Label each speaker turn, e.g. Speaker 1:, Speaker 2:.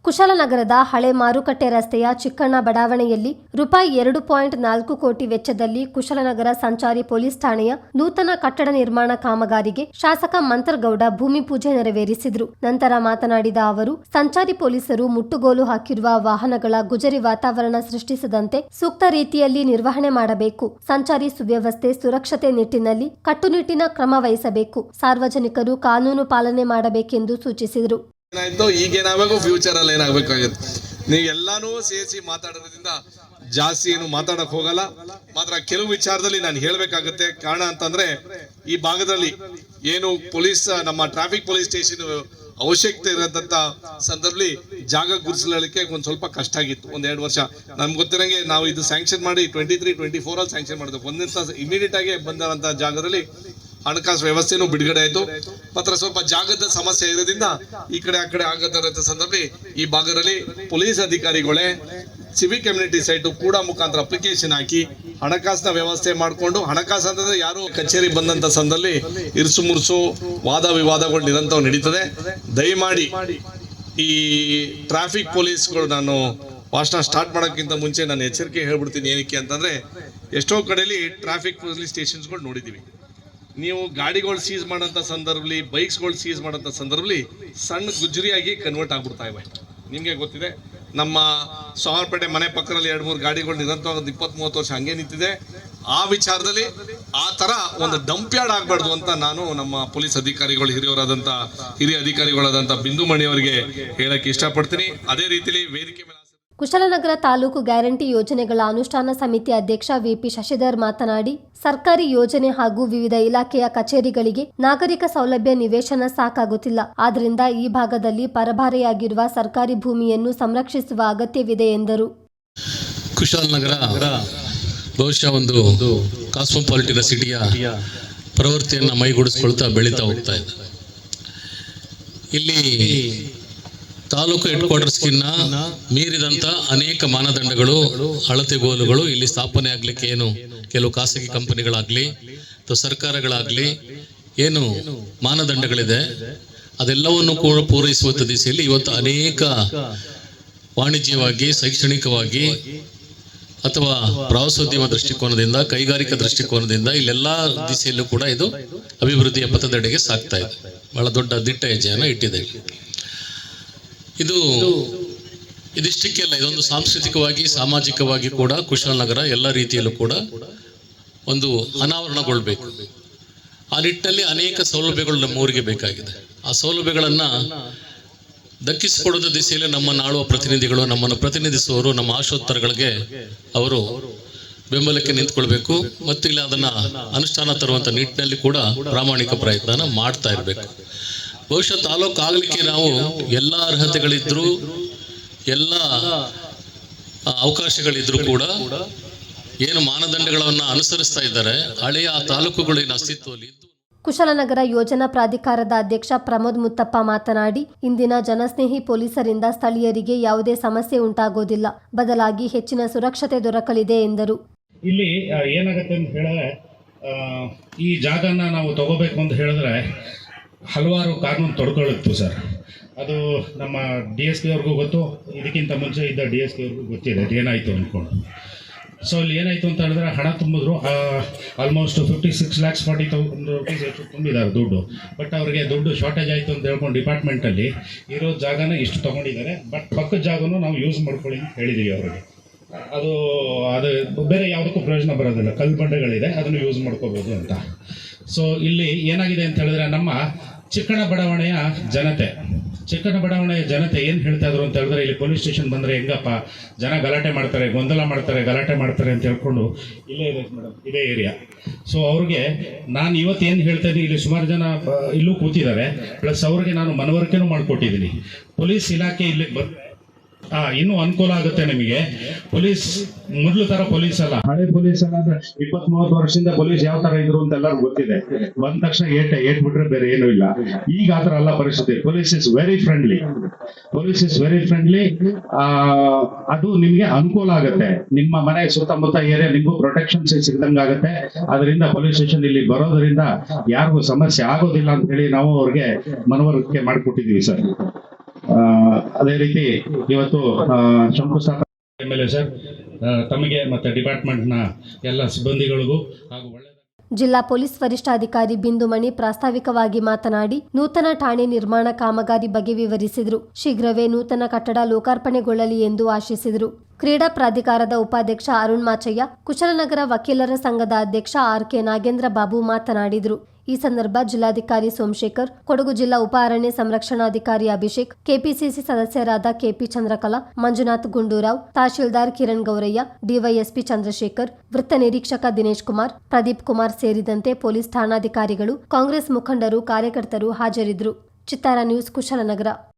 Speaker 1: ಕುಶಾಲನಗರದ ಹಳೆ ಮಾರುಕಟ್ಟೆ ರಸ್ತೆಯ ಚಿಕ್ಕಣ್ಣ ಬಡಾವಣೆಯಲ್ಲಿ ರೂಪಾಯಿ 2.4 ಕೋಟಿ ವೆಚ್ಚದಲ್ಲಿ ಕುಶಾಲನಗರ ಸಂಚಾರಿ ಪೊಲೀಸ್ ಠಾಣೆಯ ನೂತನ ಕಟ್ಟಡ ನಿರ್ಮಾಣ ಕಾಮಗಾರಿಗೆ ಶಾಸಕ ಮಂತ್ರಗೌಡ ಭೂಮಿ ಪೂಜೆ ನೆರವೇರಿಸಿದರು. ನಂತರ ಮಾತನಾಡಿದ ಅವರು, ಸಂಚಾರಿ ಪೊಲೀಸರು ಮುಟ್ಟುಗೋಲು ಹಾಕಿರುವ ವಾಹನಗಳ ಗುಜರಿ ವಾತಾವರಣ ಸೃಷ್ಟಿಸದಂತೆ ಸೂಕ್ತ ರೀತಿಯಲ್ಲಿ ನಿರ್ವಹಣೆ ಮಾಡಬೇಕು. ಸಂಚಾರಿ ಸುವ್ಯವಸ್ಥೆ ಸುರಕ್ಷತೆ ನಿಟ್ಟಿನಲ್ಲಿ ಕಟ್ಟುನಿಟ್ಟಿನ ಕ್ರಮ ವಹಿಸಬೇಕು. ಸಾರ್ವಜನಿಕರು ಕಾನೂನು ಪಾಲನೆ ಮಾಡಬೇಕೆಂದು ಸೂಚಿಸಿದರು.
Speaker 2: ಏನಾಯ್ತು, ಈಗೇನಾಗಬೇಕು, ಫ್ಯೂಚರ್ ಅಲ್ಲಿ ಏನಾಗಬೇಕಾಗುತ್ತೆ. ನೀವು ಎಲ್ಲಾನು ಸೇರಿಸಿ ಮಾತಾಡೋದ್ರಿಂದ ಜಾಸ್ತಿ ಏನು ಮಾತಾಡಕ್ ಹೋಗಲ್ಲ. ಮಾತ್ರ ಕೆಲವು ವಿಚಾರದಲ್ಲಿ ನಾನು ಹೇಳ್ಬೇಕಾಗುತ್ತೆ. ಕಾರಣ ಅಂತಂದ್ರೆ ಈ ಭಾಗದಲ್ಲಿ ಏನು ಪೊಲೀಸ್ ನಮ್ಮ ಟ್ರಾಫಿಕ್ ಪೊಲೀಸ್ ಸ್ಟೇಷನ್ ಅವಶ್ಯಕತೆ ಇರೋದಂತ ಸಂದರ್ಭದಲ್ಲಿ ಜಾಗ ಗುರುತಿಸಲಿಕ್ಕೆ ಒಂದ್ ಸ್ವಲ್ಪ ಕಷ್ಟ ಆಗಿತ್ತು. 1-2 ವರ್ಷ ನಮ್ಗೆ ಗೊತ್ತಿರಂಗೆ ನಾವು ಇದು ಸ್ಯಾಂಕ್ಷನ್ ಮಾಡಿ 23-24 ಅಲ್ಲಿ ಸ್ಯಾಂಕ್ಷನ್ ಮಾಡಿದ್ವಿ. ಒಂದಿನ ಇಮಿಡಿಯೇಟ್ ಆಗಿ ಬಂದಂತ ಜಾಗದಲ್ಲಿ ಹಣಕಾಸು ವ್ಯವಸ್ಥೆನೂ ಬಿಡುಗಡೆ ಆಯ್ತು. ಮಾತ್ರ ಸ್ವಲ್ಪ ಜಾಗದ ಸಮಸ್ಯೆ ಇರೋದ್ರಿಂದ ಈ ಕಡೆ ಆ ಕಡೆ ಆಗದ ಸಂದರ್ಭದಲ್ಲಿ ಈ ಭಾಗದಲ್ಲಿ ಪೊಲೀಸ್ ಅಧಿಕಾರಿಗಳೇ ಸಿವಿಕ್ ಕಮ್ಯುನಿಟಿ ಸೈಟ್ ಕೂಡ ಮುಖಾಂತರ ಅಪ್ಲಿಕೇಶನ್ ಹಾಕಿ ಹಣಕಾಸಿನ ವ್ಯವಸ್ಥೆ ಮಾಡಿಕೊಂಡು, ಹಣಕಾಸು ಅಂತಂದ್ರೆ ಯಾರು ಕಚೇರಿ ಬಂದಂತ ಸಂದರ್ಭದಲ್ಲಿ ಇರ್ಸು ಮುರ್ಸು ವಾದ ವಿವಾದಗಳು ನಿರಂತರ ನಡೀತದೆ. ದಯಮಾಡಿ ಈ ಟ್ರಾಫಿಕ್ ಪೊಲೀಸ್ಗಳು, ನಾನು ಭಾಷಣ ಸ್ಟಾರ್ಟ್ ಮಾಡೋಕ್ಕಿಂತ ಮುಂಚೆ ನಾನು ಎಚ್ಚರಿಕೆ ಹೇಳ್ಬಿಡ್ತೀನಿ. ಏನಕ್ಕೆ ಅಂತಂದ್ರೆ ಎಷ್ಟೋ ಕಡೆಯಲ್ಲಿ ಟ್ರಾಫಿಕ್ ಪೊಲೀಸ್ ಸ್ಟೇಷನ್ಸ್ಗಳು ನೋಡಿದೀವಿ. ನೀವು ಗಾಡಿಗಳು ಸೀಸ್ ಮಾಡೋಂಥ ಸಂದರ್ಭದಲ್ಲಿ, ಬೈಕ್ಸ್ಗಳು ಸೀಸ್ ಮಾಡೋಂಥ ಸಂದರ್ಭದಲ್ಲಿ ಸಣ್ಣ ಗುಜರಿಯಾಗಿ ಕನ್ವರ್ಟ್ ಆಗ್ಬಿಡ್ತಾ ಇವೆ. ನಿಮಗೆ ಗೊತ್ತಿದೆ, ನಮ್ಮ ಸೋಮವಾರಪೇಟೆ ಮನೆ ಪಕ್ಕದಲ್ಲಿ 2-3 ಗಾಡಿಗಳು ನಿರಂತರವಾಗಿ 20-30 ವರ್ಷ ಹಂಗೆ ನಿಂತಿದೆ. ಆ ವಿಚಾರದಲ್ಲಿ ಆ ಥರ ಒಂದು ಡಂಪ್ ಯಾರ್ಡ್ ಆಗಬಾರ್ದು ಅಂತ ನಾನು ನಮ್ಮ ಪೊಲೀಸ್ ಅಧಿಕಾರಿಗಳು, ಹಿರಿಯ ಅಧಿಕಾರಿಗಳಾದಂಥ ಬಿಂದುಮಣಿ ಅವರಿಗೆ ಹೇಳಕ್ಕೆ ಇಷ್ಟಪಡ್ತೀನಿ. ಅದೇ ರೀತಿಯಲ್ಲಿ ವೇದಿಕೆ ಮೇಲೆ
Speaker 1: ಕುಶಾಲನಗರ ತಾಲೂಕು ಗ್ಯಾರಂಟಿ ಯೋಜನೆಗಳ ಅನುಷ್ಠಾನ ಸಮಿತಿ ಅಧ್ಯಕ್ಷ ವಿಪಿ ಶಶಿಧರ್ ಮಾತನಾಡಿ, ಸರ್ಕಾರಿ ಯೋಜನೆ ಹಾಗೂ ವಿವಿಧ ಇಲಾಖೆಯ ಕಚೇರಿಗಳಿಗೆ ನಾಗರಿಕ ಸೌಲಭ್ಯ ನಿವೇಶನ ಸಾಕಾಗುತ್ತಿಲ್ಲ. ಆದ್ದರಿಂದ ಈ ಭಾಗದಲ್ಲಿ ಪರಭಾರೆಯಾಗಿರುವ ಸರ್ಕಾರಿ ಭೂಮಿಯನ್ನು ಸಂರಕ್ಷಿಸುವ ಅಗತ್ಯವಿದೆ ಎಂದರು.
Speaker 3: ಕುಶಾಲನಗರ ಬಹುಶಃ ಒಂದು ಕಾಸ್ಮೋಪಾಲಿಟನ್ ಸಿಟಿಯ ಪ್ರವೃತ್ತಿಯನ್ನು ಮೈಗೂಡಿಸ್ಕೊಳ್ತಾ ಬೆಳೀತಾ ಹೋಗ್ತಾ ಇದೆ. ಇಲ್ಲಿ ತಾಲೂಕು ಹೆಡ್ ಕ್ವಾರ್ಟರ್ಸ್ಗಿನ್ನ ಮೀರಿದಂಥ ಅನೇಕ ಮಾನದಂಡಗಳು, ಅಳತೆಗೋಲುಗಳು ಇಲ್ಲಿ ಸ್ಥಾಪನೆ ಆಗಲಿಕ್ಕೆ ಏನು ಕೆಲವು ಖಾಸಗಿ ಕಂಪನಿಗಳಾಗಲಿ ಅಥವಾ ಸರ್ಕಾರಗಳಾಗಲಿ ಏನು ಮಾನದಂಡಗಳಿದೆ ಅದೆಲ್ಲವನ್ನು ಕೂಡ ಪೂರೈಸುವ ದಿಸೆಯಲ್ಲಿ ಇವತ್ತು ಅನೇಕ ವಾಣಿಜ್ಯವಾಗಿ, ಶೈಕ್ಷಣಿಕವಾಗಿ ಅಥವಾ ಪ್ರವಾಸೋದ್ಯಮ ದೃಷ್ಟಿಕೋನದಿಂದ, ಕೈಗಾರಿಕಾ ದೃಷ್ಟಿಕೋನದಿಂದ ಇಲ್ಲೆಲ್ಲ ದಿಸೆಯಲ್ಲೂ ಕೂಡ ಇದು ಅಭಿವೃದ್ಧಿಯ ಪಥದೆಡೆಗೆ ಸಾಗ್ತಾ ಇದೆ. ಬಹಳ ದೊಡ್ಡ ದಿಟ್ಟ ಹೆಜ್ಜೆಯನ್ನು ಇಟ್ಟಿದೆ. ಇದಿಷ್ಟಕ್ಕೆಲ್ಲ ಇದೊಂದು ಸಾಂಸ್ಕೃತಿಕವಾಗಿ, ಸಾಮಾಜಿಕವಾಗಿ ಕೂಡ ಕುಶಾಲನಗರ ಎಲ್ಲ ರೀತಿಯಲ್ಲೂ ಕೂಡ ಒಂದು ಅನಾವರಣಗೊಳ್ಬೇಕು. ಆ ನಿಟ್ಟಿನಲ್ಲಿ ಅನೇಕ ಸೌಲಭ್ಯಗಳು ನಮ್ಮ ಊರಿಗೆ ಬೇಕಾಗಿದೆ. ಆ ಸೌಲಭ್ಯಗಳನ್ನು ದಕ್ಕಿಸಿಕೊಡೋದ ದಿಸೆಯಲ್ಲಿ ನಮ್ಮನ್ನು ಆಳುವ ಪ್ರತಿನಿಧಿಗಳು, ನಮ್ಮನ್ನು ಪ್ರತಿನಿಧಿಸುವವರು, ನಮ್ಮ ಆಶೋತ್ತರಗಳಿಗೆ ಅವರು ಬೆಂಬಲಕ್ಕೆ ನಿಂತ್ಕೊಳ್ಬೇಕು ಮತ್ತು ಇಲ್ಲಿ ಅದನ್ನು ಅನುಷ್ಠಾನ ತರುವಂಥ ನಿಟ್ಟಿನಲ್ಲಿ ಕೂಡ ಪ್ರಾಮಾಣಿಕ ಪ್ರಯತ್ನ ಮಾಡ್ತಾ ಇರಬೇಕು. ಬಹುಶಃ ತಾಲೂಕು ಆಗಲಿಕ್ಕೆ ನಾವು ಎಲ್ಲ ಅರ್ಹತೆಗಳಿದ್ರು, ಎಲ್ಲ ಅವಕಾಶಗಳಿದ್ರು ಕೂಡ ಏನು ಮಾನದಂಡಗಳನ್ನು ಅನುಸರಿಸ್ತಾ ಇದ್ದಾರೆ ಹಳೆಯ ತಾಲೂಕುಗಳಿನ ಅಸ್ತಿತ್ವದಲ್ಲಿ ಇದ್ದು.
Speaker 1: ಕುಶಾಲನಗರ ಯೋಜನಾ ಪ್ರಾಧಿಕಾರದ ಅಧ್ಯಕ್ಷ ಪ್ರಮೋದ್ ಮುತ್ತಪ್ಪ ಮಾತನಾಡಿ, ಇಂದಿನ ಜನಸ್ನೇಹಿ ಪೊಲೀಸರಿಂದ ಸ್ಥಳೀಯರಿಗೆ ಯಾವುದೇ ಸಮಸ್ಯೆ ಉಂಟಾಗೋದಿಲ್ಲ, ಬದಲಾಗಿ ಹೆಚ್ಚಿನ ಸುರಕ್ಷತೆ ದೊರಕಲಿದೆ ಎಂದರು.
Speaker 4: ಇಲ್ಲಿ ಏನಾಗುತ್ತೆ ಅಂತ ಹೇಳಿದ್ರೆ, ಈ ಜಾಗನ ನಾವು ತಗೋಬೇಕು ಅಂತ ಹೇಳಿದ್ರೆ ಹಲವಾರು ಕಾನೂನು ತೊಡ್ಕೊಳ್ಳುತ್ತು ಸರ್. ಅದು ನಮ್ಮ DSP ಅವ್ರಿಗೂ ಗೊತ್ತು, ಇದಕ್ಕಿಂತ ಮುಂಚೆ ಇದ್ದ DSP ಅವ್ರಿಗೂ ಗೊತ್ತಿದೆ ಏನಾಯಿತು ಅಂದ್ಕೊಂಡು. ಸೊ ಇಲ್ಲಿ ಏನಾಯಿತು ಅಂತ ಹೇಳಿದ್ರೆ, ಹಣ ತುಂಬಿದ್ರು, ಆಲ್ಮೋಸ್ಟ್ 56,40,000 rupees ಎಷ್ಟು ತುಂಬಿದ್ದಾರೆ ದುಡ್ಡು. ಬಟ್ ಅವ್ರಿಗೆ ದುಡ್ಡು ಶಾರ್ಟೇಜ್ ಆಯಿತು ಅಂತ ಹೇಳ್ಕೊಂಡು ಡಿಪಾರ್ಟ್ಮೆಂಟಲ್ಲಿ ಇರೋ ಜಾಗನ ಇಷ್ಟು ತೊಗೊಂಡಿದ್ದಾರೆ. ಬಟ್ ಪಕ್ಕದ ಜಾಗನೂ ನಾವು ಯೂಸ್ ಮಾಡ್ಕೊಳ್ಳಿ ಅಂತ ಹೇಳಿದ್ದೀವಿ ಅವ್ರಿಗೆ. ಅದು ಬೇರೆ ಯಾವುದಕ್ಕೂ ಪ್ರಯೋಜನ ಬರೋದಿಲ್ಲ, ಕಲ್ಲು ಬಂಡೆಗಳಿದೆ, ಅದನ್ನು ಯೂಸ್ ಮಾಡ್ಕೋಬೋದು ಅಂತ. ಸೊ ಇಲ್ಲಿ ಏನಾಗಿದೆ ಅಂತ ಹೇಳಿದ್ರೆ, ನಮ್ಮ ಚಿಕ್ಕಣ್ಣ ಬಡಾವಣೆಯ ಜನತೆ ಏನು ಹೇಳ್ತಾ ಇದ್ರು ಅಂತ ಹೇಳಿದ್ರೆ, ಇಲ್ಲಿ ಪೊಲೀಸ್ ಸ್ಟೇಷನ್ ಬಂದರೆ ಹೆಂಗಪ್ಪ ಜನ ಗಲಾಟೆ ಮಾಡ್ತಾರೆ, ಗೊಂದಲ ಮಾಡ್ತಾರೆ, ಗಲಾಟೆ ಮಾಡ್ತಾರೆ ಅಂತ ಹೇಳ್ಕೊಂಡು ಇಲ್ಲೇ ಇದೆ ಮೇಡಮ್, ಇದೇ ಏರಿಯಾ. ಸೊ ಅವ್ರಿಗೆ ನಾನು ಇವತ್ತೇನು ಹೇಳ್ತಾ ಇದ್ದೀನಿ, ಇಲ್ಲಿ ಸುಮಾರು ಜನ ಇಲ್ಲೂ ಕೂತಿದ್ದಾರೆ, ಪ್ಲಸ್ ಅವ್ರಿಗೆ ನಾನು ಮನವರಿಕೆನೂ ಮಾಡಿಕೊಟ್ಟಿದ್ದೀನಿ. ಪೊಲೀಸ್ ಇಲಾಖೆ ಇಲ್ಲಿ ಇನ್ನೂ ಅನುಕೂಲ ಆಗುತ್ತೆ ನಿಮಗೆ. ಪೊಲೀಸ್ ಮೊದಲು ತರ ಪೊಲೀಸ್ ಅಲ್ಲ, ಹಳೆ ಪೊಲೀಸ್ ಅಲ್ಲ ಅಂದ್ರೆ 20-30 ವರ್ಷದಿಂದ ಪೊಲೀಸ್ ಯಾವ ತರ ಇದ್ರು ಅಂತ ಎಲ್ಲರಿಗೂ ಗೊತ್ತಿದೆ. ಬಂದ ತಕ್ಷಣ ಏಟ್ ಬಿಟ್ರೆ ಬೇರೆ ಏನೂ ಇಲ್ಲ. ಈಗ ಆತರ ಅಲ್ಲ ಪರಿಸ್ಥಿತಿ. Police is very friendly. ಅದು ನಿಮ್ಗೆ ಅನುಕೂಲ ಆಗುತ್ತೆ. ನಿಮ್ಮ ಮನೆ ಸುತ್ತಮುತ್ತ ಏರಿಯಾ ನಿಮಗೂ ಪ್ರೊಟೆಕ್ಷನ್ ಸಿಗ್ದಂಗಾಗುತ್ತೆ. ಅದರಿಂದ ಪೊಲೀಸ್ ಸ್ಟೇಷನ್ ಇಲ್ಲಿ ಬರೋದ್ರಿಂದ ಯಾರಿಗೂ ಸಮಸ್ಯೆ ಆಗೋದಿಲ್ಲ ಅಂತ ಹೇಳಿ ನಾವು ಅವ್ರಿಗೆ ಮನವರಿಕೆ ಮಾಡಿಕೊಟ್ಟಿದೀವಿ ಸರ್. ಅದೇ ರೀತಿ ಇವತ್ತು ಶಂಕುಸ್ಥಾಪನೆ ಮೇಲೆ ಸರ್ ತಮಗೆ ಮತ್ತು ಡಿಪಾರ್ಟ್ಮೆಂಟ್ನ ಎಲ್ಲ ಸಿಬ್ಬಂದಿಗಳಿಗೂ ಹಾಗೂ ಒಳ್ಳೆಯ
Speaker 1: ಜಿಲ್ಲಾ ಪೊಲೀಸ್ ವರಿಷ್ಠಾಧಿಕಾರಿ ಬಿಂದುಮಣಿ ಪ್ರಾಸ್ತಾವಿಕವಾಗಿ ಮಾತನಾಡಿ ನೂತನ ಠಾಣೆ ನಿರ್ಮಾಣ ಕಾಮಗಾರಿ ಬಗ್ಗೆ ವಿವರಿಸಿದರು. ಶೀಘ್ರವೇ ನೂತನ ಕಟ್ಟಡ ಲೋಕಾರ್ಪಣೆಗೊಳ್ಳಲಿ ಎಂದು ಆಶಿಸಿದರು. ಕ್ರೀಡಾ ಪ್ರಾಧಿಕಾರದ ಉಪಾಧ್ಯಕ್ಷ ಅರುಣ್ ಮಾಚಯ್ಯ, ಕುಶಲನಗರ ವಕೀಲರ ಸಂಘದ ಅಧ್ಯಕ್ಷ ಆರ್.ಕೆ. ನಾಗೇಂದ್ರ ಬಾಬು ಮಾತನಾಡಿದರು. ಈ ಸಂದರ್ಭ ಜಿಲ್ಲಾಧಿಕಾರಿ ಸೋಮಶೇಖರ್, ಕೊಡಗು ಜಿಲ್ಲಾ ಉಪ ಅರಣ್ಯ ಸಂರಕ್ಷಣಾಧಿಕಾರಿ ಅಭಿಷೇಕ್, ಕೆಪಿಸಿಸಿ ಸದಸ್ಯರಾದ ಕೆಪಿ ಚಂದ್ರಕಲಾ, ಮಂಜುನಾಥ್ ಗುಂಡೂರಾವ್, ತಹಶೀಲ್ದಾರ್ ಕಿರಣ್ ಗೌರಯ್ಯ, ಡಿವೈಎಸ್ಪಿ ಚಂದ್ರಶೇಖರ್, ವೃತ್ತ ನಿರೀಕ್ಷಕ ದಿನೇಶ್ ಕುಮಾರ್, ಪ್ರದೀಪ್ ಕುಮಾರ್ ಸೇರಿದಂತೆ ಪೊಲೀಸ್ ಠಾಣಾಧಿಕಾರಿಗಳು, ಕಾಂಗ್ರೆಸ್ ಮುಖಂಡರು, ಕಾರ್ಯಕರ್ತರು ಹಾಜರಿದ್ದರು. ಚಿತ್ತಾರ ನ್ಯೂಸ್, ಕುಶಲನಗರ.